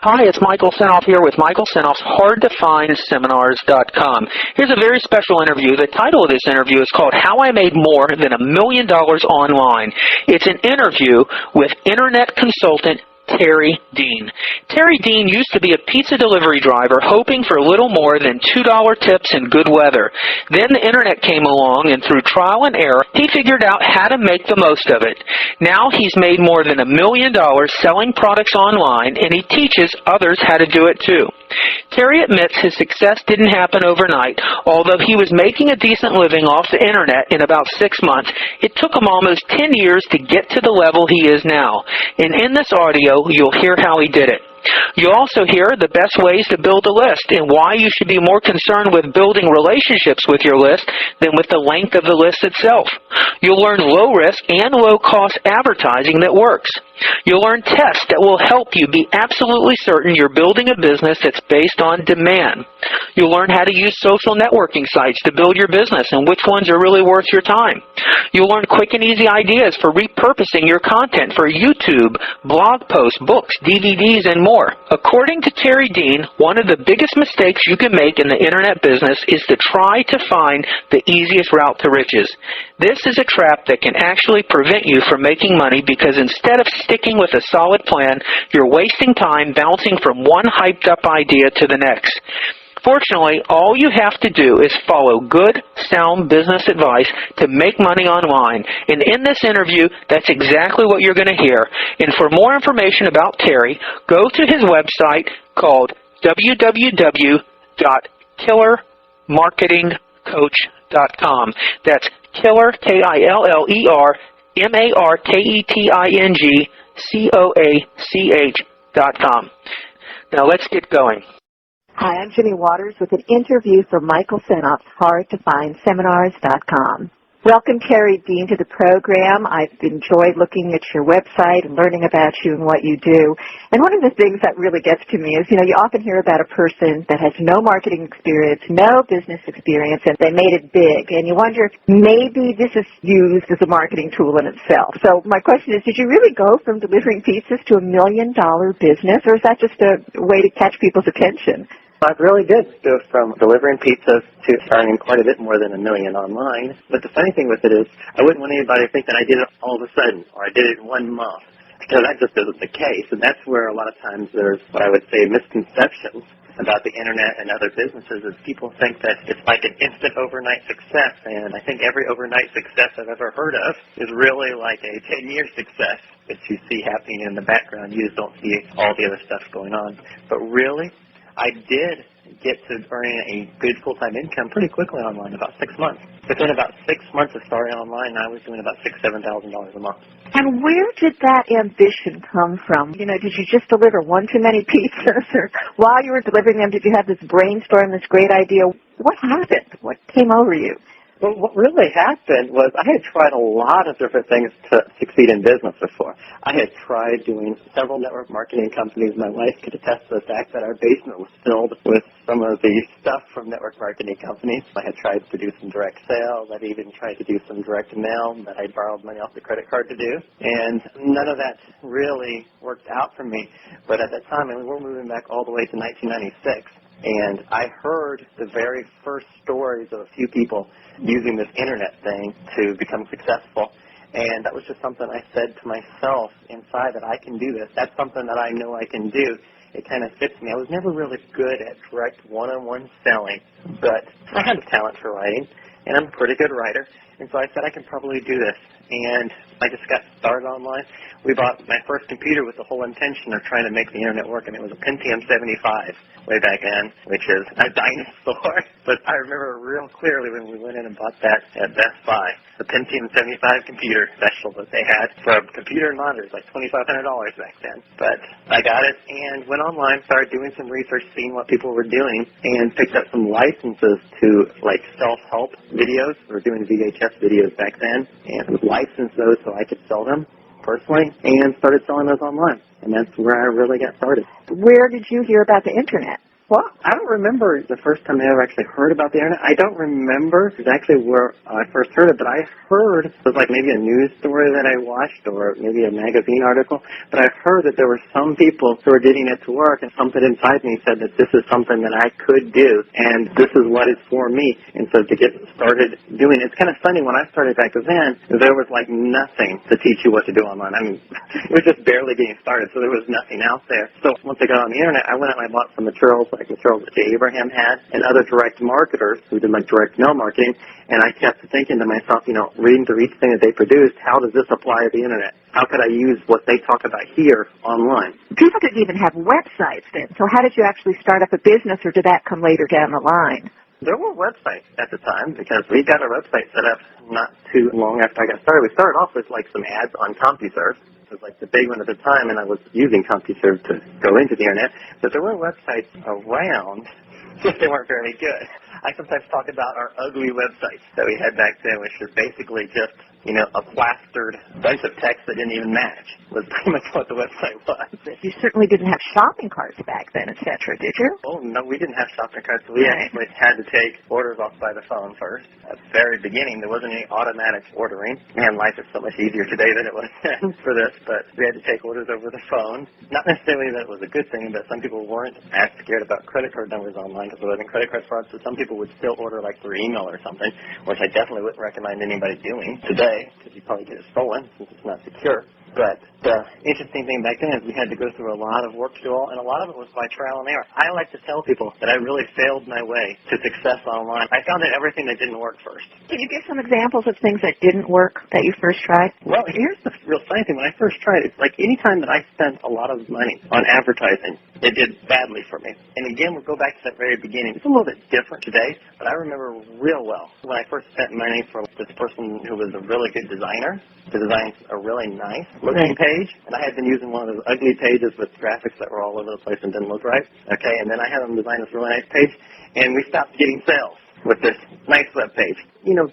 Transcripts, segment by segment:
Hi, it's Michael Senoff here with Michael Senoff's HardToFindSeminars.com. Here's a very special interview. The title of this interview is called How I Made More Than $1 Million Online. It's an interview with Internet consultant Terry Dean. Terry Dean used to be a pizza delivery driver hoping for little more than $2 tips and good weather. Then the internet came along, and through trial and error, he figured out how to make the most of it. Now he's made more than $1 million selling products online, and he teaches others how to do it too. Terry admits his success didn't happen overnight. Although he was making a decent living off the internet in about 6 months, it took him almost 10 years to get to the level he is now. And in this audio, you'll hear how he did it. You'll also hear the best ways to build a list and why you should be more concerned with building relationships with your list than with the length of the list itself. You'll learn low-risk and low-cost advertising that works. You'll learn tests that will help you be absolutely certain you're building a business that's based on demand. You'll learn how to use social networking sites to build your business and which ones are really worth your time. You'll learn quick and easy ideas for repurposing your content for YouTube, blog posts, books, DVDs, and more. According to Terry Dean, one of the biggest mistakes you can make in the internet business is to try to find the easiest route to riches. This is a trap that can actually prevent you from making money because instead of sticking with a solid plan, you're wasting time bouncing from one hyped-up idea to the next. Fortunately, all you have to do is follow good, sound business advice to make money online. And in this interview, that's exactly what you're going to hear. And for more information about Terry, go to his website called www.killermarketingcoach.com. That's killer, K-I-L-L-E-R, marketingcoach.com. Now let's get going. Hi, I'm Jimmy Waters with an interview for Michael Senoff's HardToFindSeminars.com. Welcome, Terry Dean, to the program. I've enjoyed looking at your website and learning about you and what you do. And one of the things that really gets to me is, you often hear about a person that has no marketing experience, no business experience, and they made it big. And you wonder if maybe this is used as a marketing tool in itself. So my question is, did you really go from delivering pizzas to $1 million business, or is that just a way to catch people's attention? I really did go from delivering pizzas to earning quite a bit more than $1 million online. But the funny thing with it is, I wouldn't want anybody to think that I did it all of a sudden, or I did it in 1 month, because that just isn't the case. And that's where a lot of times there's what I would say misconceptions about the internet and other businesses, is people think that it's like an instant overnight success. And I think every overnight success I've ever heard of is really like a 10-year success that you see happening in the background. You just don't see all the other stuff going on. But really, I did get to earning a good full-time income pretty quickly online, about 6 months. Within about 6 months of starting online, I was doing about $6,000 to $7,000 a month. And where did that ambition come from? Did you just deliver one too many pizzas? Or while you were delivering them, did you have this brainstorm, this great idea? What happened? What came over you? Well, what really happened was I had tried a lot of different things to succeed in business before. I had tried doing several network marketing companies. My wife could attest to the fact that our basement was filled with some of the stuff from network marketing companies. I had tried to do some direct sales. I'd even tried to do some direct mail that I borrowed money off the credit card to do. And none of that really worked out for me. But at that time, we're moving back all the way to 1996. And I heard the very first stories of a few people using this internet thing to become successful. And that was just something I said to myself inside, that I can do this. That's something that I know I can do. It kind of fits me. I was never really good at direct one-on-one selling, but I had a talent for writing, and I'm a pretty good writer. And so I said I can probably do this. And I just got started online. We bought my first computer with the whole intention of trying to make the internet work. I mean, it was a Pentium 75 way back then, which is a dinosaur. But I remember real clearly when we went in and bought that at Best Buy, the Pentium 75 computer special that they had for computer and monitors, like $2,500 back then. But I got it and went online, started doing some research, seeing what people were doing, and picked up some licenses to, like, self-help videos. We were doing VHS videos back then, and licensed those so I could sell them personally, and started selling those online. And that's where I really got started. Where did you hear about the internet? Well, I don't remember the first time I ever actually heard about the Internet. I don't remember exactly where I first heard it, but I heard it was like maybe a news story that I watched or maybe a magazine article, but I heard that there were some people who were getting it to work and something inside me said that this is something that I could do and this is what is for me. And so to get started doing it, it's kind of funny, when I started back then, there was like nothing to teach you what to do online. I mean, it was just barely getting started, so there was nothing out there. So once I got on the Internet, I went out and I bought some materials, like materials that Jay Abraham had and other direct marketers who did like direct mail marketing, and I kept thinking to myself, reading through each thing that they produced, how does this apply to the Internet? How could I use what they talk about here online? People didn't even have websites then, so how did you actually start up a business, or did that come later down the line? There were websites at the time because we got our website set up not too long after I got started. We started off with like some ads on CompuServe. It was like the big one at the time, and I was using CompuServe to go into the Internet. But there were websites around, just they weren't very good. I sometimes talk about our ugly website that we had back then, which was basically just, a plastered bunch of text that didn't even match, was pretty much what the website was. You certainly didn't have shopping carts back then, et cetera, did you? Oh, no, we didn't have shopping carts. We actually had to take orders off by the phone first. At the very beginning, there wasn't any automatic ordering. Man, life is so much easier today than it was then for this, but we had to take orders over the phone. Not necessarily that it was a good thing, but some people weren't as scared about credit card numbers online because there wasn't credit card fraud, so some people would still order like through email or something, which I definitely wouldn't recommend anybody doing today because you probably get it stolen since it's not secure. But the interesting thing back then is we had to go through a lot of work to do all, and a lot of it was by trial and error. I like to tell people that I really failed my way to success online. I found that everything that didn't work first. Can you give some examples of things that didn't work that you first tried? Well, here's the real funny thing. When I first tried it, it's like any time that I spent a lot of money on advertising, it did badly for me. And again, we'll go back to that very beginning. It's a little bit different today, but I remember real well when I first spent money for this person who was a really good designer to design a really nice looking page, and I had been using one of those ugly pages with graphics that were all over the place and didn't look right. Okay, and then I had them design this really nice page, and we stopped getting sales with this nice web page.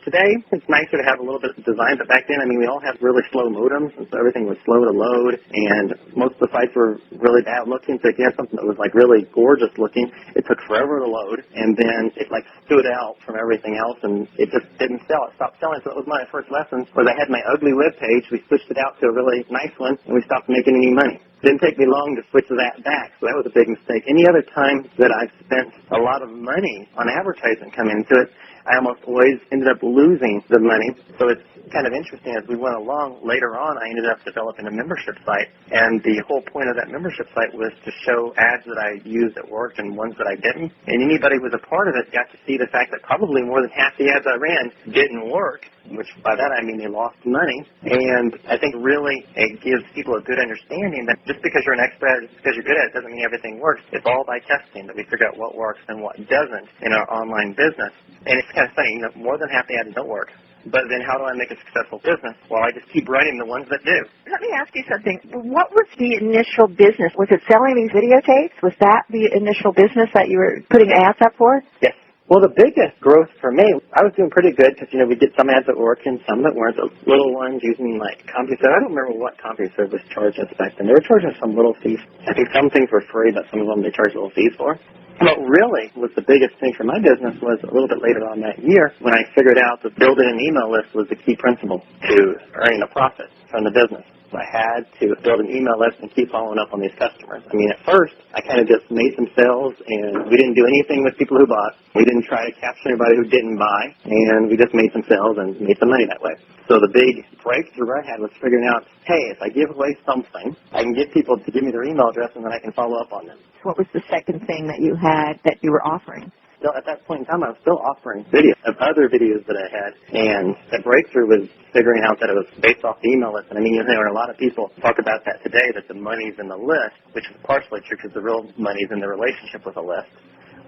Today it's nicer to have a little bit of design, but back then, we all had really slow modems, and so everything was slow to load, and most of the sites were really bad looking, so if you had something that was like really gorgeous looking, it took forever to load, and then it like stood out from everything else, and it just didn't sell. It stopped selling, so that was my first lesson, was I had my ugly web page, we switched it out to a really nice one, and we stopped making any money. Didn't take me long to switch that back, so that was a big mistake. Any other time that I've spent a lot of money on advertising coming into it, I almost always ended up losing the money. So it's kind of interesting. As we went along, later on, I ended up developing a membership site. And the whole point of that membership site was to show ads that I used that worked and ones that I didn't. And anybody who was a part of it got to see the fact that probably more than half the ads I ran didn't work, which by that I mean they lost money. And I think really it gives people a good understanding that just because you're an expert, just because you're good at it, doesn't mean everything works. It's all by testing that we figure out what works and what doesn't in our online business. And it's kind of funny, more than half the ads don't work. But then how do I make a successful business? Well, I just keep writing the ones that do. Let me ask you something. What was the initial business? Was it selling these videotapes? Was that the initial business that you were putting ads up for? Yes. Well, the biggest growth for me, I was doing pretty good because, we'd get some ads that worked and some that weren't. The little ones using, like, CompuServe. I don't remember what CompuServe was charging us back then. They were charging us some little fees. I think some things were free, but some of them they charged little fees for. What really was the biggest thing for my business was a little bit later on that year when I figured out that building an email list was the key principle to earning a profit from the business. So I had to build an email list and keep following up on these customers. At first, I kind of just made some sales, and we didn't do anything with people who bought. We didn't try to capture anybody who didn't buy, and we just made some sales and made some money that way. So the big breakthrough I had was figuring out, hey, if I give away something, I can get people to give me their email address, and then I can follow up on them. What was the second thing that you had that you were offering? Still, at that point in time, I was still offering videos of other videos that I had, and the breakthrough was figuring out that it was based off the email list. And there are a lot of people talk about that today, that the money's in the list, which is partially true because the real money's in the relationship with the list,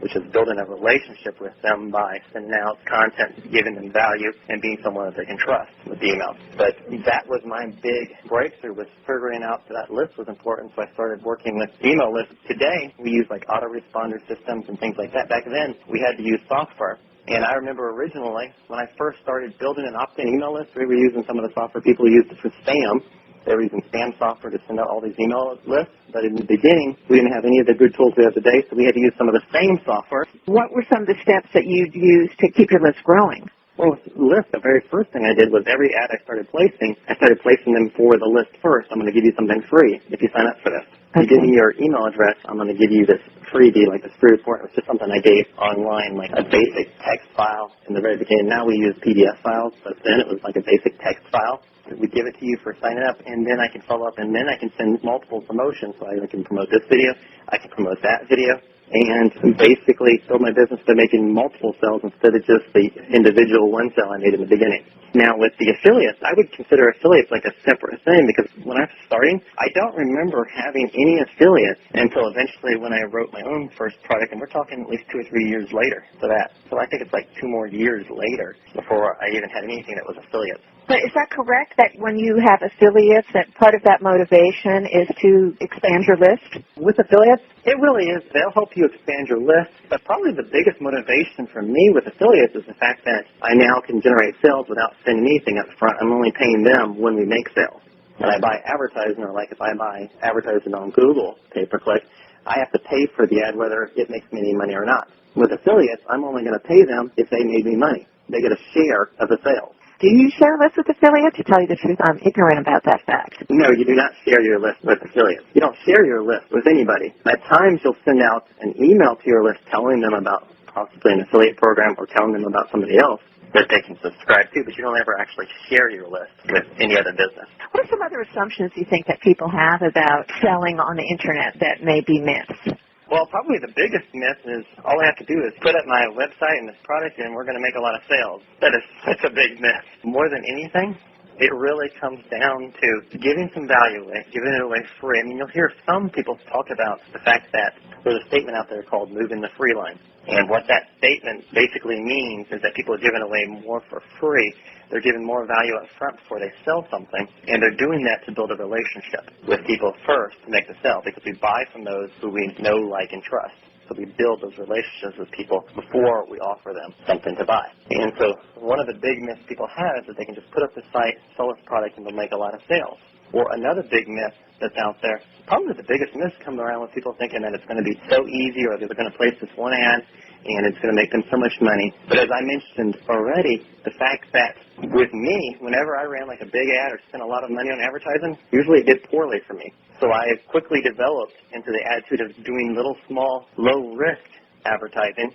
which is building a relationship with them by sending out content, giving them value, and being someone that they can trust with the email. But that was my big breakthrough, was figuring out that list was important, so I started working with email lists. Today, we use like autoresponder systems and things like that. Back then, we had to use software. And I remember originally, when I first started building an opt-in email list, we were using some of the software people used for spam. They were using spam software to send out all these email lists. But in the beginning, we didn't have any of the good tools we have today, so we had to use some of the same software. What were some of the steps that you'd use to keep your list growing? Well, with lists, the very first thing I did was every ad I started placing them for the list first. I'm going to give you something free if you sign up for this. Okay. You give me your email address, I'm going to give you this freebie, like this free report. It was just something I gave online, like a basic text file in the very beginning. Now we use PDF files, but then it was like a basic text file. We give it to you for signing up, and then I can follow up, and then I can send multiple promotions. So I can promote this video, I can promote that video, and basically build my business by making multiple sales instead of just the individual one sale I made in the beginning. Now, with the affiliates, I would consider affiliates like a separate thing because when I was starting, I don't remember having any affiliates until eventually when I wrote my own first product, and we're talking at least 2 or 3 years later to that. So I think it's like 2 more years later before I even had anything that was affiliates. But is that correct that when you have affiliates, that part of that motivation is to expand your list? With affiliates, it really is. They'll help you expand your list, but probably the biggest motivation for me with affiliates is the fact that I now can generate sales without spending anything up front. I'm only paying them when we make sales. When I buy advertising, or like if I buy advertising on Google, pay-per-click, I have to pay for the ad whether it makes me any money or not. With affiliates, I'm only going to pay them if they made me money. They get a share of the sales. Do you share lists with affiliates? To tell you the truth, I'm ignorant about that fact. No, you do not share your list with affiliates. You don't share your list with anybody. At times, you'll send out an email to your list telling them about possibly an affiliate program or telling them about somebody else that they can subscribe to, but you don't ever actually share your list with any other business. What are some other assumptions you think that people have about selling on the Internet that may be myths? Well, probably the biggest myth is all I have to do is put up my website and this product and we're going to make a lot of sales. That is such a big myth. More than anything, it really comes down to giving some value away, giving it away free. I mean, you'll hear some people talk about the fact that there's a statement out there called moving the free line. And what that statement basically means is that people are giving away more for free. They're giving more value up front before they sell something, and they're doing that to build a relationship with people first to make the sale, because we buy from those who we know, like, and trust. So we build those relationships with people before we offer them something to buy. And so one of the big myths people have is that they can just put up the site, sell this product, and they'll make a lot of sales. Or another big myth that's out there, probably the biggest myth comes around with people thinking that it's going to be so easy, or they're going to place this one ad and it's going to make them so much money. But as I mentioned already, the fact that with me, whenever I ran like a big ad or spent a lot of money on advertising, usually it did poorly for me. So I quickly developed into the attitude of doing little, small, low-risk advertising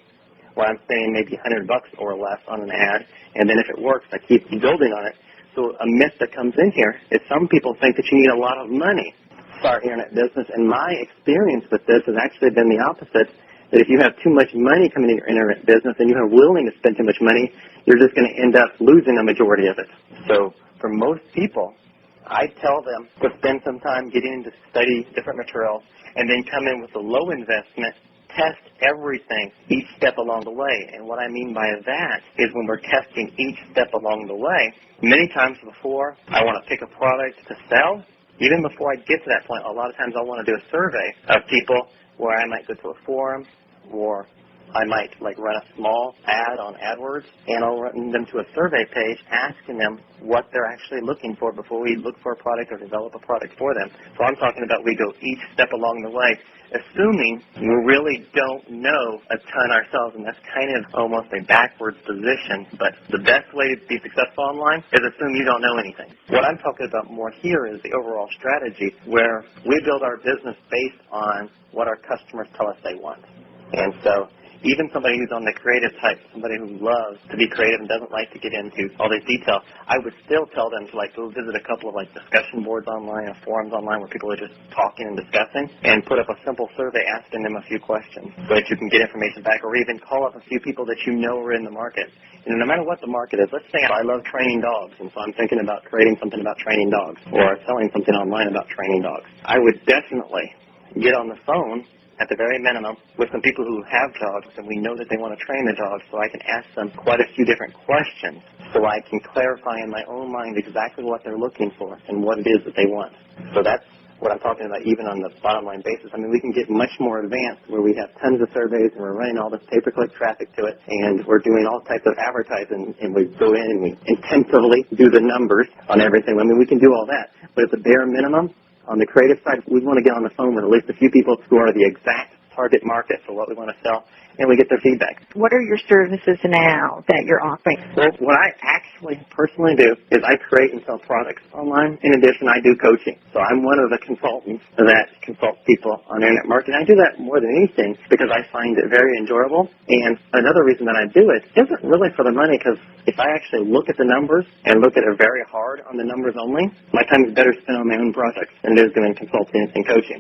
where I'm spending maybe $100 or less on an ad, and then if it works, I keep building on it. So a myth that comes in here is some people think that you need a lot of money to start internet business, and my experience with this has actually been the opposite, that if you have too much money coming in your internet business and you're willing to spend too much money, you're just going to end up losing a majority of it. So for most people, I tell them to spend some time getting into study different materials and then come in with a low investment, test everything, each step along the way. And what I mean by that is when we're testing each step along the way, many times before I want to pick a product to sell, even before I get to that point, a lot of times I want to do a survey of people where I might go to a forum or I might run a small ad on AdWords, and I'll run them to a survey page asking them what they're actually looking for before we look for a product or develop a product for them. So I'm talking about we go each step along the way, assuming we really don't know a ton ourselves, and that's kind of almost a backwards position. But the best way to be successful online is assume you don't know anything. What I'm talking about more here is the overall strategy where we build our business based on what our customers tell us they want. And so even somebody who's on the creative type, somebody who loves to be creative and doesn't like to get into all these details, I would still tell them to go visit a couple of discussion boards online or forums online where people are just talking and discussing, and put up a simple survey asking them a few questions so that you can get information back, or even call up a few people that you know are in the market. No matter what the market is, let's say I love training dogs, and so I'm thinking about creating something about training dogs or selling something online about training dogs. I would definitely get on the phone at the very minimum with some people who have dogs and we know that they want to train the dogs, so I can ask them quite a few different questions so I can clarify in my own mind exactly what they're looking for and what it is that they want. So that's what I'm talking about even on the bottom line basis. I mean, we can get much more advanced where we have tons of surveys and we're running all this pay-per-click traffic to it, and we're doing all types of advertising, and we go in and we intensively do the numbers on everything. I mean, we can do all that, but at the bare minimum, on the creative side, we want to get on the phone with at least a few people who are the exact target market for what we want to sell, and we get their feedback. What are your services now that you're offering? Well, what I actually personally do is I create and sell products online. In addition, I do coaching. So I'm one of the consultants that consults people on internet marketing. I do that more than anything because I find it very enjoyable. And another reason that I do it isn't really for the money, because if I actually look at the numbers and look at it very hard on the numbers only, my time is better spent on my own projects than it is doing consulting and coaching.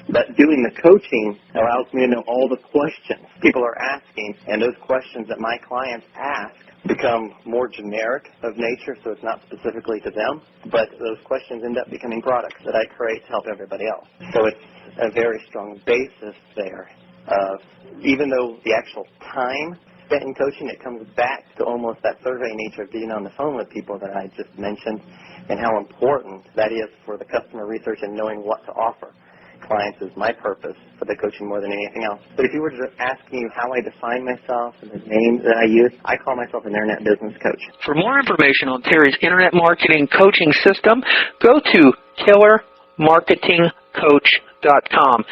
But doing the coaching allows me to know all the questions people are asking, and those questions that my clients ask become more generic of nature, so it's not specifically to them, but those questions end up becoming products that I create to help everybody else. So it's a very strong basis there of, even though the actual time spent in coaching, it comes back to almost that survey nature of getting on the phone with people that I just mentioned, and how important that is for the customer research and knowing what to offer clients is my purpose for the coaching more than anything else. But if you were to ask me how I define myself and the name that I use, I call myself an internet business coach. For more information on Terry's internet marketing coaching system, go to killermarketingcoach.com.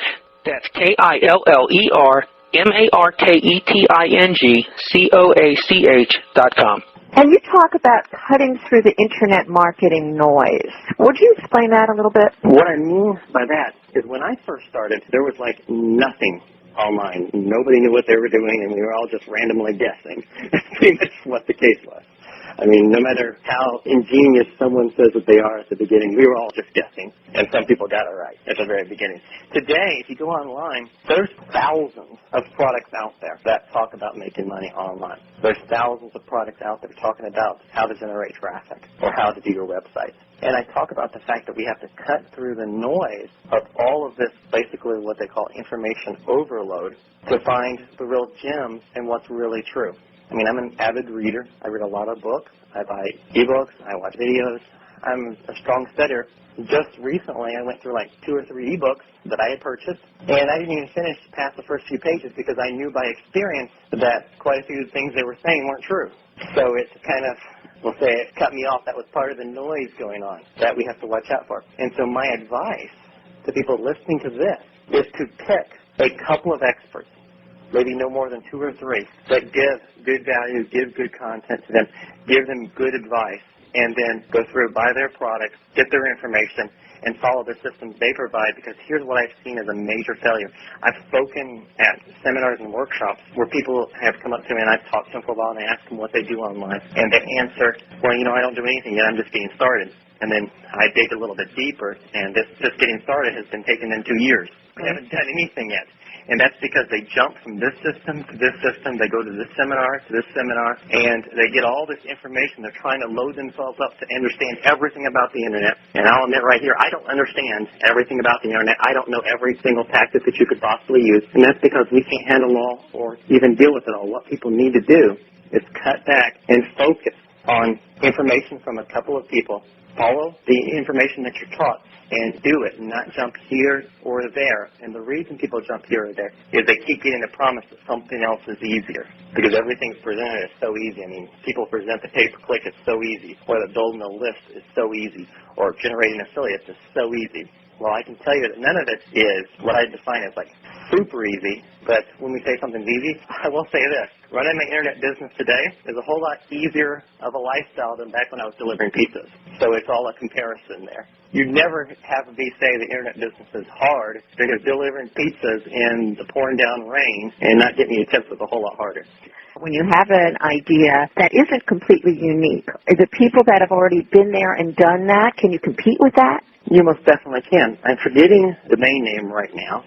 That's KILLERMARKETINGCOACH.com. And you talk about cutting through the internet marketing noise. Would you explain that a little bit? What I mean by that is when I first started, there was like nothing online. Nobody knew what they were doing, and we were all just randomly guessing. That's pretty much what the case was. I mean, no matter how ingenious someone says that they are at the beginning, we were all just guessing, and some people got it right at the very beginning. Today, if you go online, there's thousands of products out there that talk about making money online. There's thousands of products out there talking about how to generate traffic or how to do your website. And I talk about the fact that we have to cut through the noise of all of this, basically what they call information overload, to find the real gems and what's really true. I mean, I'm an avid reader. I read a lot of books. I buy ebooks. I watch videos. I'm a strong studier. Just recently, I went through like 2 or 3 ebooks that I had purchased, and I didn't even finish past the first few pages because I knew by experience that quite a few things they were saying weren't true. So it kind of, we'll say, it cut me off. That was part of the noise going on that we have to watch out for. And so my advice to people listening to this is to pick a couple of experts, maybe no more than 2 or 3, that give good value, give good content to them, give them good advice, and then go through, buy their products, get their information, and follow the systems they provide, because here's what I've seen as a major failure. I've spoken at seminars and workshops where people have come up to me, and I've talked to them for a while, and I ask them what they do online, and they answer, well, I don't do anything yet, I'm just getting started. And then I dig a little bit deeper, and this just getting started has been taking them 2 years. They haven't done anything yet. And that's because they jump from this system to this system. They go to this seminar to this seminar, and they get all this information. They're trying to load themselves up to understand everything about the Internet. And I'll admit right here, I don't understand everything about the Internet. I don't know every single tactic that you could possibly use. And that's because we can't handle all or even deal with it all. What people need to do is cut back and focus on information from a couple of people. Follow the information that you're taught and do it, and not jump here or there. And the reason people jump here or there is they keep getting the promise that something else is easier, because everything's presented as so easy. I mean, people present the pay-per-click as so easy, or the building a list is so easy, or generating affiliates is so easy. Well, I can tell you that none of it is what I define as like super easy, but when we say something's easy, I will say this. Running my internet business today is a whole lot easier of a lifestyle than back when I was delivering pizzas. So it's all a comparison there. You'd never have me say the internet business is hard, because delivering pizzas in the pouring down rain and not getting any tips is a whole lot harder. When you have an idea that isn't completely unique, are the people that have already been there and done that, can you compete with that? You most definitely can. I'm forgetting the domain name right now,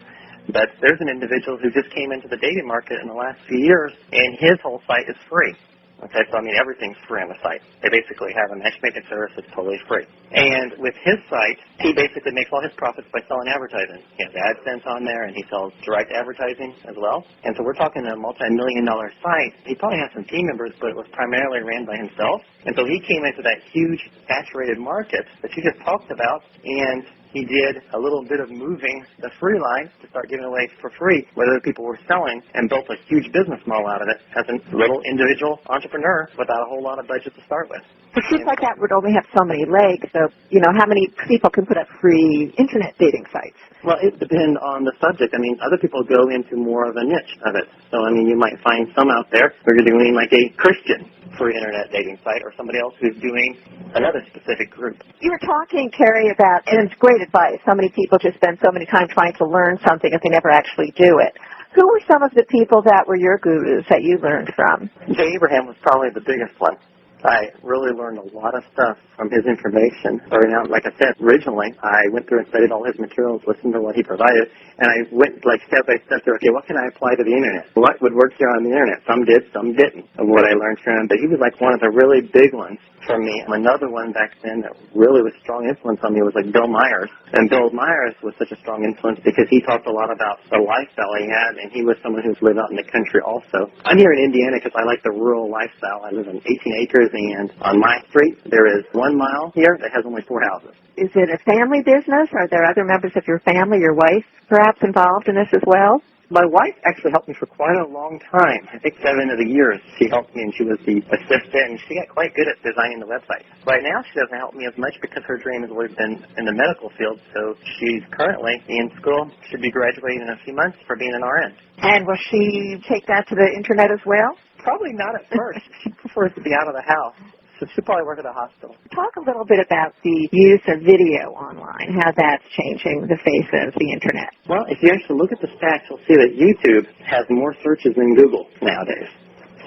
but there's an individual who just came into the dating market in the last few years, and his whole site is free. Okay, so I mean, everything's free on the site. They basically have a matchmaking service that's totally free. And with his site, he basically makes all his profits by selling advertising. He has AdSense on there, and he sells direct advertising as well. And so we're talking a multi-million-dollar site. He probably has some team members, but it was primarily ran by himself. And so he came into that huge saturated market that you just talked about, and he did a little bit of moving the free line to start giving away for free what other people were selling, and built a huge business model out of it as a little individual entrepreneur without a whole lot of budget to start with. It seems like that would only have so many legs. So, how many people can put up free internet dating sites? Well, it depends on the subject. I mean, other people go into more of a niche of it. So, I mean, you might find some out there who are doing like a Christian free internet dating site, or somebody else who's doing another specific group. You were talking, Terry, about, and it's great advice, so many people just spend so many time trying to learn something if they never actually do it. Who were some of the people that were your gurus that you learned from? Jay Abraham was probably the biggest one. I really learned a lot of stuff from his information. Starting out, like I said, originally, I went through and studied all his materials, listened to what he provided, and I went like step by step through, okay, what can I apply to the Internet? What would work here on the Internet? Some did, some didn't, of what I learned from him. But he was like one of the really big ones for me. Another one back then that really was a strong influence on me was like Bill Myers. And Bill Myers was such a strong influence because he talked a lot about the lifestyle he had, and he was someone who's lived out in the country also. I'm here in Indiana because I like the rural lifestyle. I live on 18 acres, and on my street there is 1 mile here that has only 4 houses. Is it a family business? Are there other members of your family, your wife, perhaps involved in this as well? My wife actually helped me for quite a long time. I think 7 of the years she helped me, and she was the assistant, and she got quite good at designing the website. Right now she doesn't help me as much because her dream has always been in the medical field, so she's currently in school, should be graduating in a few months for being an RN. And will she take that to the Internet as well? Probably not at first. She prefers to be out of the house. So she'll probably work at a hospital. Talk a little bit about the use of video online, how that's changing the face of the Internet. Well, if you actually look at the stats, you'll see that YouTube has more searches than Google nowadays.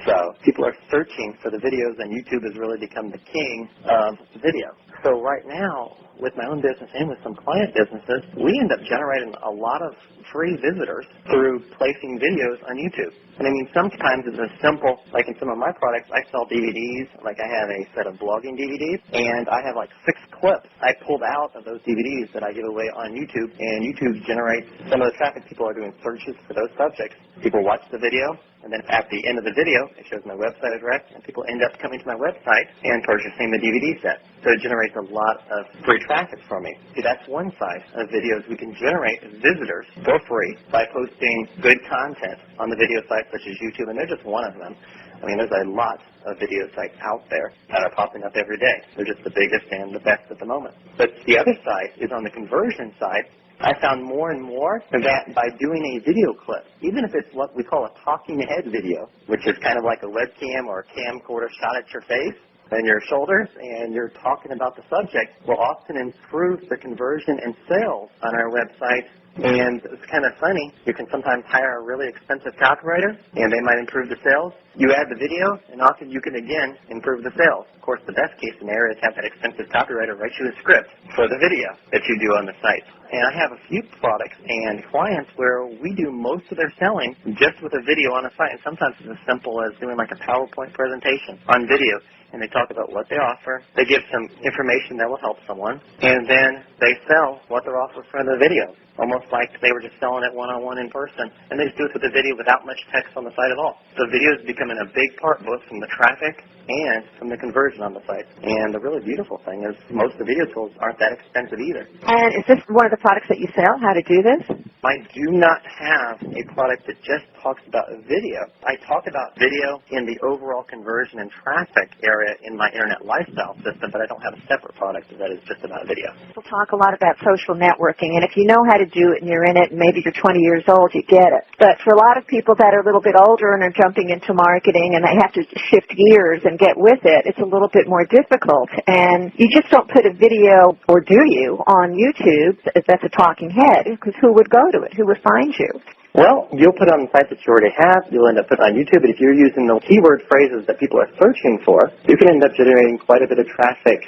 So people are searching for the videos, and YouTube has really become the king of video. So right now, with my own business and with some client businesses, we end up generating a lot of free visitors through placing videos on YouTube. And I mean, sometimes it's as simple, like in some of my products, I sell DVDs, like I have a set of blogging DVDs, and I have like 6 clips I pulled out of those DVDs that I give away on YouTube, and YouTube generates some of the traffic. People are doing searches for those subjects. People watch the video, and then at the end of the video, it shows my website address, and people end up coming to my website and purchasing the DVD set. So it generates a lot of free traffic for me. See, that's one side of videos. We can generate visitors for free by posting good content on the video sites such as YouTube, and they're just one of them. I mean, there's a lot of video sites out there that are popping up every day. They're just the biggest and the best at the moment. But the other side is on the conversion side. I found more and more that by doing a video clip, even if it's what we call a talking head video, which is kind of like a webcam or a camcorder shot at your face and your shoulders, and you're talking about the subject, will often improve the conversion and sales on our website. And it's kind of funny. You can sometimes hire a really expensive copywriter, and they might improve the sales. You add the video, and often you can, again, improve the sales. Of course, the best case scenario is have that expensive copywriter write you a script for the video that you do on the site. And I have a few products and clients where we do most of their selling just with a video on a site, and sometimes it's as simple as doing like a PowerPoint presentation on video. And they talk about what they offer. They give some information that will help someone, and then they sell what they're offering for the video, almost like they were just selling it one-on-one in person. And they just do it with the video without much text on the site at all. So video is becoming a big part both from the traffic and from the conversion on the site. And the really beautiful thing is most of the video tools aren't that expensive either. And is this one of the products that you sell, how to do this? I do not have a product that just talks about video. I talk about video in the overall conversion and traffic area in my Internet lifestyle system, but I don't have a separate product that is just about video. We'll talk a lot about social networking, and if you know how to do it and you're in it, and maybe you're 20 years old, you get it. But for a lot of people that are a little bit older and are jumping into marketing and they have to shift gears and get with it, it's a little bit more difficult. And you just don't put a video, or do you, on YouTube that's a talking head, because who would go to it? Who would find you? Well, you'll put it on the site that you already have. You'll end up putting it on YouTube. But if you're using the keyword phrases that people are searching for, you can end up generating quite a bit of traffic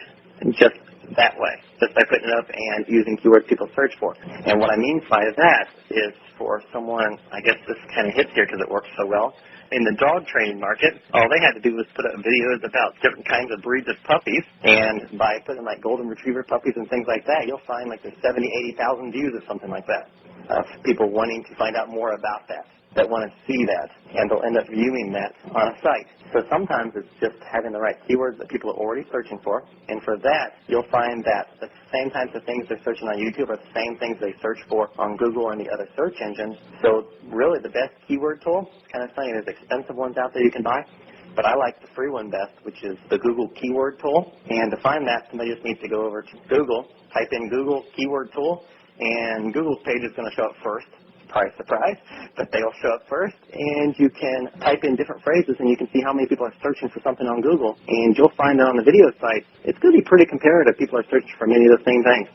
just that way, just by putting it up and using keywords people search for. And what I mean by that is for someone, I guess this kind of hits here because it works so well, in the dog training market, all they had to do was put up videos about different kinds of breeds of puppies, and by putting like golden retriever puppies and things like that, you'll find like there's 70,000, 80,000 views or something like that. of people wanting to find out more about that want to see that, and they'll end up viewing that on a site. So sometimes it's just having the right keywords that people are already searching for, and for that, you'll find that the same types of things they're searching on YouTube are the same things they search for on Google and the other search engines. So really the best keyword tool, it's kind of funny, there's expensive ones out there you can buy, but I like the free one best, which is the Google Keyword Tool. And to find that, somebody just needs to go over to Google, type in Google Keyword Tool, and Google's page is going to show up first. Surprise, surprise, but they'll show up first, and you can type in different phrases, and you can see how many people are searching for something on Google, and you'll find that on the video site, it's going to be pretty comparative. People are searching for many of the same things.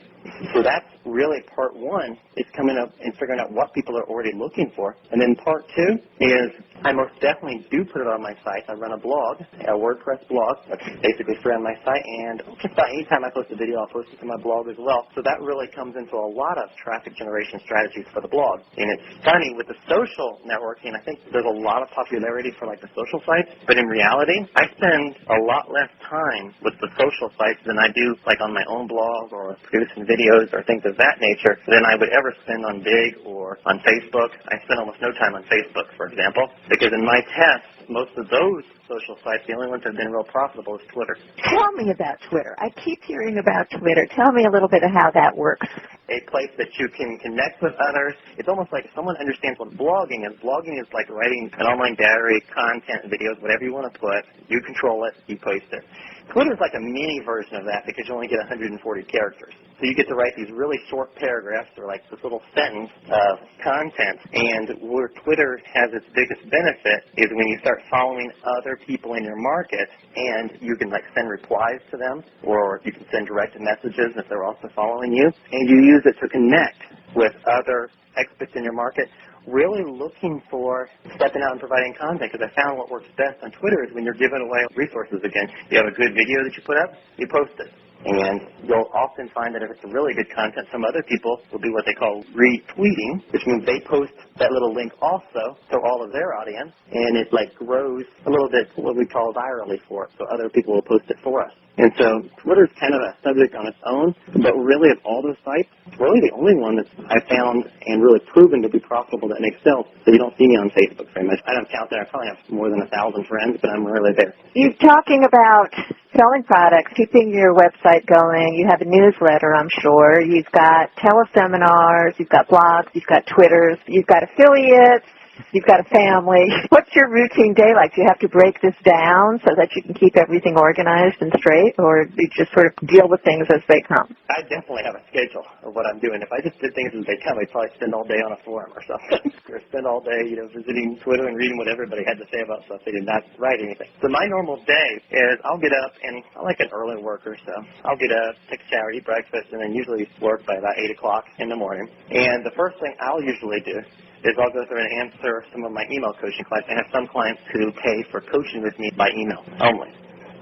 So that's really part one, is coming up and figuring out what people are already looking for. And then part two is I most definitely do put it on my site. I run a blog, a WordPress blog, that's basically free on my site, and just about any time I post a video, I'll post it to my blog as well. So that really comes into a lot of traffic generation strategies for the blog. And it's funny, with the social networking, I think there's a lot of popularity for like the social sites, but in reality, I spend a lot less time with the social sites than I do like on my own blog or producing videos or things of that nature than I would ever spend on Big or on Facebook. I spend almost no time on Facebook, for example, because in my tests, most of those social sites, the only ones that have been real profitable is Twitter. Tell me about Twitter. I keep hearing about Twitter. Tell me a little bit of how that works. A place that you can connect with others. It's almost like if someone understands what blogging is. Blogging is like writing an online diary, content, videos, whatever you want to put. You control it, you post it. Twitter is like a mini version of that because you only get 140 characters. So you get to write these really short paragraphs or like this little sentence of content. And where Twitter has its biggest benefit is when you start following other people in your market, and you can like send replies to them, or you can send direct messages if they're also following you, and you use it to connect with other experts in your market, really looking for stepping out and providing content, because I found what works best on Twitter is when you're giving away resources again. You have a good video that you put up, you post it. And you'll often find that if it's a really good content, some other people will do what they call retweeting, which means they post that little link also to all of their audience, and it like grows a little bit what we call virally for it, so other people will post it for us. And so Twitter's kind of a subject on its own, but really of all those sites, it's really the only one that I found and really proven to be profitable that makes sense. So you don't see me on Facebook very much. I don't count that. I probably have more than 1,000 friends, but I'm rarely there. You're talking about selling products, keeping your website going. You have a newsletter, I'm sure. You've got teleseminars, you've got blogs, you've got Twitters, you've got affiliates, you've got a family. What's your routine day like? Do you have to break this down so that you can keep everything organized and straight, or do you just sort of deal with things as they come? I definitely have a schedule of what I'm doing. If I just did things as they come, I'd probably spend all day on a forum or something, or spend all day, visiting Twitter and reading what everybody had to say about stuff. They did not write anything. So my normal day is I'll get up, and I'm like an early worker, so I'll get up, take a shower, eat breakfast, and then usually work by about 8 o'clock in the morning. And the first thing I'll usually do is I'll go through and answer some of my email coaching clients. I have some clients who pay for coaching with me by email only.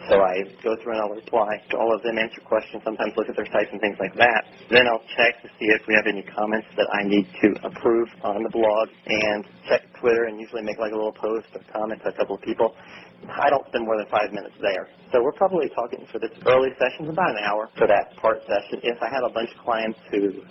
So I go through and I'll reply to all of them, answer questions, sometimes look at their sites and things like that. Then I'll check to see if we have any comments that I need to approve on the blog, and check Twitter and usually make like a little post or comment to a couple of people. I don't spend more than 5 minutes there. So we're probably talking for this early session about an hour for that part session. If I had a bunch of clients who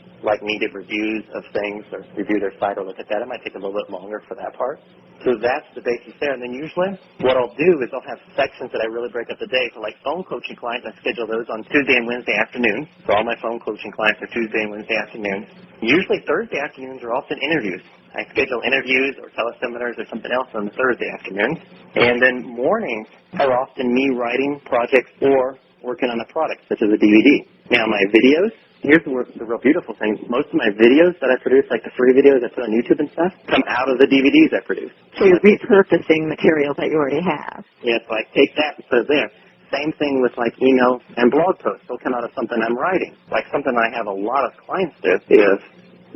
needed reviews of things or review their site or look at that, it might take a little bit longer for that part. So that's the basis there. And then usually what I'll do is I'll have sections that I really break up the day. For like phone coaching clients, I schedule those on Tuesday and Wednesday afternoons. So all my phone coaching clients are Tuesday and Wednesday afternoons. Usually Thursday afternoons are often interviews. I schedule interviews or teleseminars or something else on the Thursday afternoons. And then mornings are often me writing projects or working on a product, such as a DVD. Now my videos, here's the real beautiful thing. Most of my videos that I produce, like the free videos I put on YouTube and stuff, come out of the DVDs I produce. So you're repurposing material that you already have. Yeah, so I take that and put it there. Same thing with like email and blog posts. They'll come out of something I'm writing. Like something I have a lot of clients do is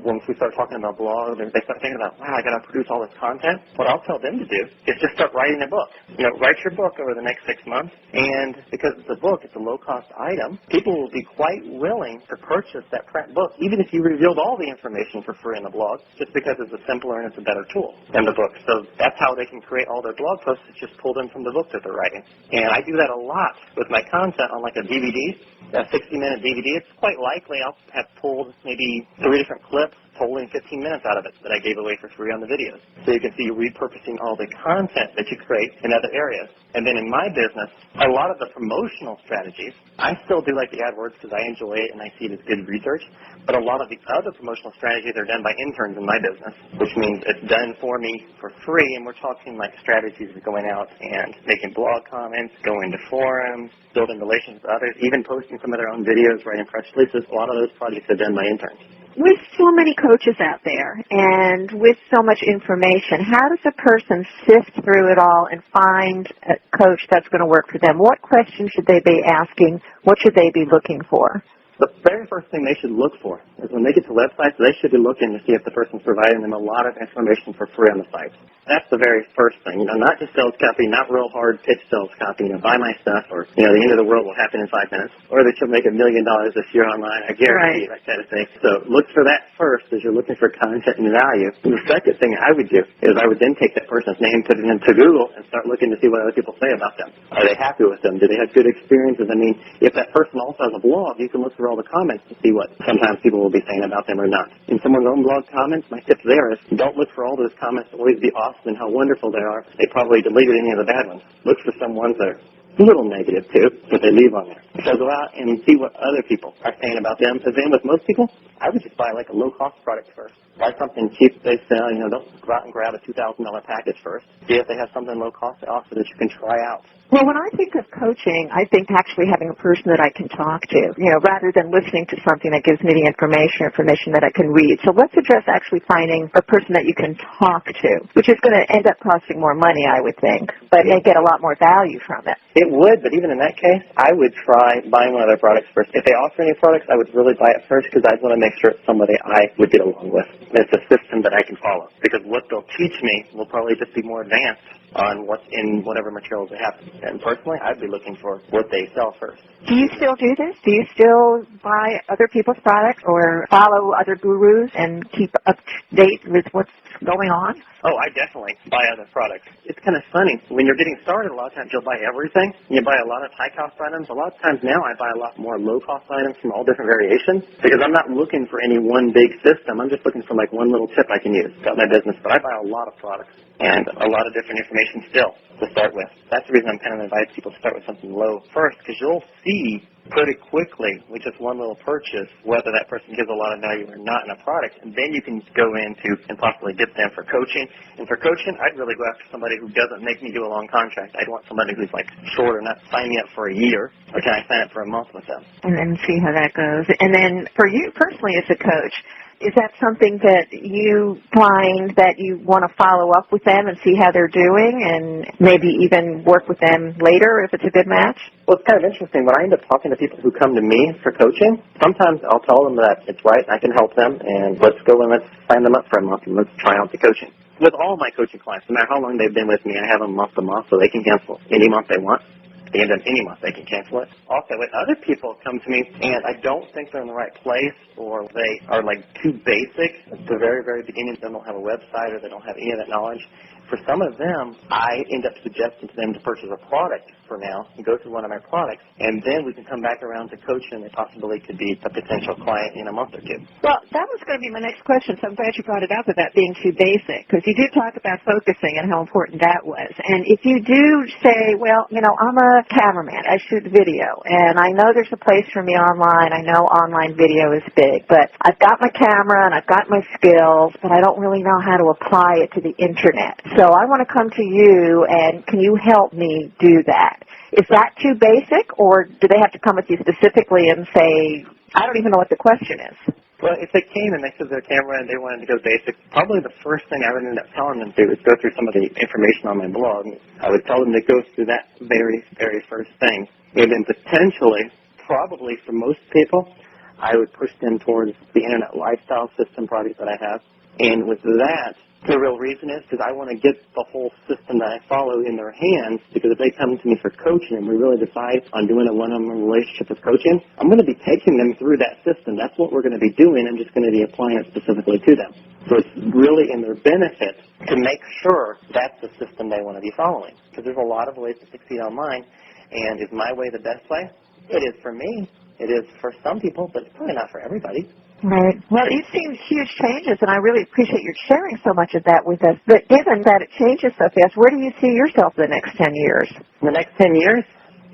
once we start talking about blogs, they start thinking about, wow, I got to produce all this content. What I'll tell them to do is just start writing a book. Write your book over the next 6 months, and because it's a book, it's a low-cost item, people will be quite willing to purchase that print book, even if you revealed all the information for free in the blog, just because it's a simpler and it's a better tool than the book. So that's how they can create all their blog posts, is just pull them from the book that they're writing. And I do that a lot with my content on like a DVD, a 60-minute DVD. It's quite likely I'll have pulled maybe 3 different clips clips, totaling 15 minutes out of it that I gave away for free on the videos. So you can see repurposing all the content that you create in other areas. And then in my business, a lot of the promotional strategies, I still do like the AdWords because I enjoy it and I see it as good research. But a lot of the other promotional strategies are done by interns in my business, which means it's done for me for free. And we're talking like strategies of going out and making blog comments, going to forums, building relations with others, even posting some of their own videos, writing press releases. A lot of those projects are done by interns. With so many coaches out there and with so much information, how does a person sift through it all and find a coach that's going to work for them? What questions should they be asking? What should they be looking for? The very first thing they should look for is when they get to websites, they should be looking to see if the person's providing them a lot of information for free on the site. That's the very first thing. Not just sales copy, not real hard pitch sales copy, buy my stuff, or, the end of the world will happen in 5 minutes, or that you'll make $1 million this year online, I guarantee, that kind of thing. So look for that first as you're looking for content and value. And the second thing I would do is I would then take that person's name, put it into Google, and start looking to see what other people say about them. Are they happy with them? Do they have good experiences? If that person also has a blog, you can look through all the comments to see what sometimes people will be saying about them or not. In someone's own blog comments, my tip there is don't look for all those comments to always be awesome and how wonderful they are. They probably deleted any of the bad ones. Look for some ones that are a little negative too, but they leave on there. So go out and see what other people are saying about them. Because then with most people, I would just buy like a low-cost product first. Buy something cheap they sell. Don't go out and grab a $2,000 package first. See if they have something low-cost to offer that you can try out. Well, when I think of coaching, I think actually having a person that I can talk to, rather than listening to something that gives me the information that I can read. So let's address actually finding a person that you can talk to, which is going to end up costing more money, I would think, but may get a lot more value from it. It would, but even in that case, I would try buying one of their products first. If they offer any products, I would really buy it first because I'd want to make sure it's somebody I would get along with. It's a system that I can follow because what they'll teach me will probably just be more advanced on what's in whatever materials they have. And personally, I'd be looking for what they sell first. Do you still do this? Do you still buy other people's products or follow other gurus and keep up to date with what's going on? Oh, I definitely buy other products. It's kind of funny. When you're getting started, a lot of times you'll buy everything. You buy a lot of high-cost items. A lot of times now I buy a lot more low-cost items from all different variations because I'm not looking for any one big system. I'm just looking for like one little tip I can use to my business. But I buy a lot of products and a lot of different information still to start with. That's the reason I'm kind of advise people to start with something low first because you'll see pretty quickly with just one little purchase whether that person gives a lot of value or not in a product, and then you can go into and possibly get them for coaching. And for coaching, I'd really go after somebody who doesn't make me do a long contract. I'd want somebody who's like shorter, not sign me up for a year, or can I sign up for a month with them? And then see how that goes. And then for you personally as a coach, is that something that you find that you want to follow up with them and see how they're doing and maybe even work with them later if it's a good match? Well, it's kind of interesting. When I end up talking to people who come to me for coaching, sometimes I'll tell them that it's right and I can help them, and let's go and let's sign them up for a month and let's try out the coaching. With all my coaching clients, no matter how long they've been with me, I have them month to month so they can cancel any month they want. At the end of any month, they can cancel it. Also, when other people come to me and I don't think they're in the right place or they are like too basic at the very, very beginning, they don't have a website or they don't have any of that knowledge, for some of them, I end up suggesting to them to purchase a product for now and go through one of my products, and then we can come back around to coaching and possibly could be a potential client in a month or two. Well, that was going to be my next question, so I'm glad you brought it up about being too basic, because you did talk about focusing and how important that was. And if you do say, well, I'm a cameraman, I shoot video, and I know there's a place for me online, I know online video is big, but I've got my camera and I've got my skills, but I don't really know how to apply it to the internet. So I want to come to you, and can you help me do that? Is that too basic, or do they have to come with you specifically and say, I don't even know what the question is? Well, if they came and they said their camera and they wanted to go basic, probably the first thing I would end up telling them to is go through some of the information on my blog. I would tell them to go through that very, very first thing. And then potentially, probably for most people, I would push them towards the Internet Lifestyle System project that I have. And with that, the real reason is because I want to get the whole system that I follow in their hands, because if they come to me for coaching and we really decide on doing a one-on-one relationship with coaching, I'm going to be taking them through that system. That's what we're going to be doing. I'm just going to be applying it specifically to them. So it's really in their benefit to make sure that's the system they want to be following, because there's a lot of ways to succeed online, and is my way the best way? It is for me. It is for some people, but it's probably not for everybody. Right. Well, you've seen huge changes, and I really appreciate your sharing so much of that with us. But given that it changes so fast, where do you see yourself in the next 10 years? In the next 10 years,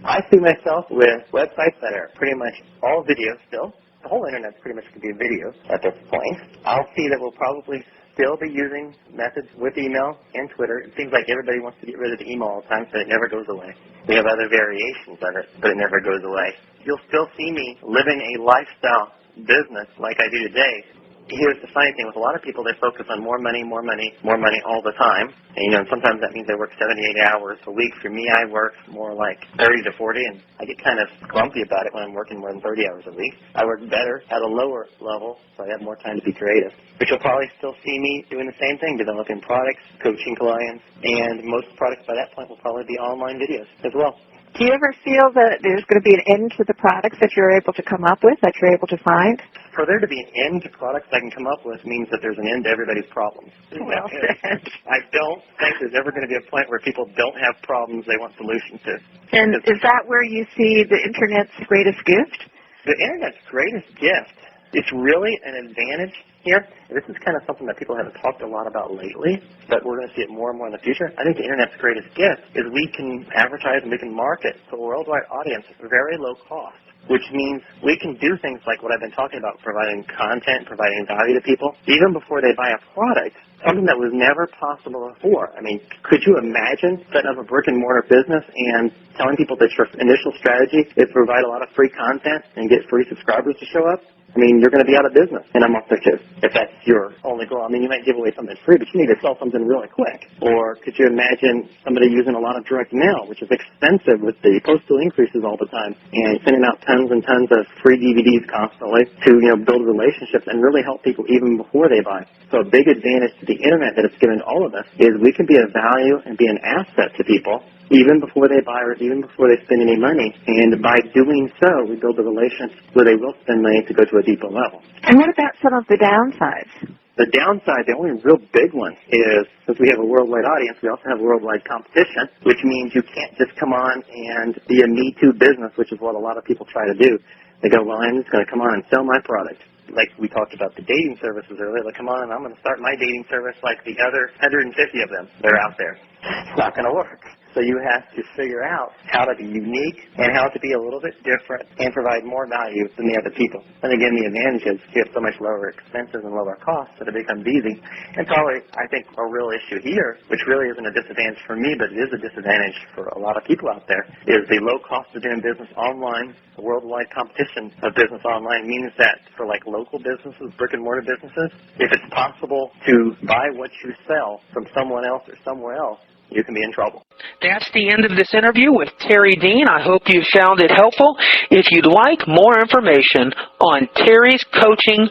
I see myself with websites that are pretty much all video still. The whole Internet's pretty much going to be video at this point. I'll see that we'll probably still be using methods with email and Twitter. It seems like everybody wants to get rid of the email all the time, so it never goes away. We have other variations of it, but it never goes away. You'll still see me living a lifestyle business like I do today. Here's the funny thing with a lot of people, they focus on more money all the time. And, sometimes that means they work 78 hours a week. For me, I work more like 30 to 40, and I get kind of grumpy about it when I'm working more than 30 hours a week. I work better at a lower level, so I have more time to be creative. But you'll probably still see me doing the same thing, developing products, coaching clients, and most products by that point will probably be online videos as well. Do you ever feel that there's going to be an end to the products that you're able to come up with, that you're able to find? For there to be an end to products I can come up with means that there's an end to everybody's problems. Well said. I don't think there's ever going to be a point where people don't have problems they want solutions to. And is that where you see the Internet's greatest gift? The Internet's greatest gift, it's really an advantage here. This is kind of something that people haven't talked a lot about lately, but we're going to see it more and more in the future. I think the Internet's greatest gift is we can advertise and we can market to a worldwide audience at very low cost, which means we can do things like what I've been talking about, providing content, providing value to people, even before they buy a product, something that was never possible before. I mean, could you imagine setting up a brick-and-mortar business and telling people that your initial strategy is to provide a lot of free content and get free subscribers to show up? I mean, you're going to be out of business in a month or two if that's your only goal. I mean, you might give away something free, but you need to sell something really quick. Or could you imagine somebody using a lot of direct mail, which is expensive with the postal increases all the time, and sending out tons and tons of free DVDs constantly to, build relationships and really help people even before they buy. So a big advantage to the Internet that it's given all of us is we can be a value and be an asset to people even before they buy or even before they spend any money. And by doing so, we build a relationship where they will spend money to go to a deeper level. And what about some of the downsides? The downside, the only real big one is, since we have a worldwide audience, we also have worldwide competition, which means you can't just come on and be a Me Too business, which is what a lot of people try to do. They go, well, I'm just going to come on and sell my product. Like we talked about the dating services earlier, like, come on, I'm going to start my dating service like the other 150 of them that are out there. It's not going to work. So you have to figure out how to be unique and how to be a little bit different and provide more value than the other people. And again, the advantage is you have so much lower expenses and lower costs that it becomes easy. And probably, I think, a real issue here, which really isn't a disadvantage for me, but it is a disadvantage for a lot of people out there, is the low cost of doing business online. The worldwide competition of business online means that for like local businesses, brick and mortar businesses, if it's possible to buy what you sell from someone else or somewhere else, you can be in trouble. That's the end of this interview with Terry Dean. I hope you found it helpful. If you'd like more information on Terry's coaching,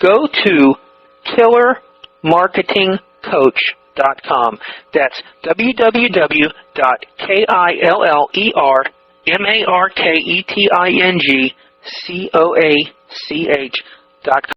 go to killermarketingcoach.com. That's www.killermarketingcoach.com.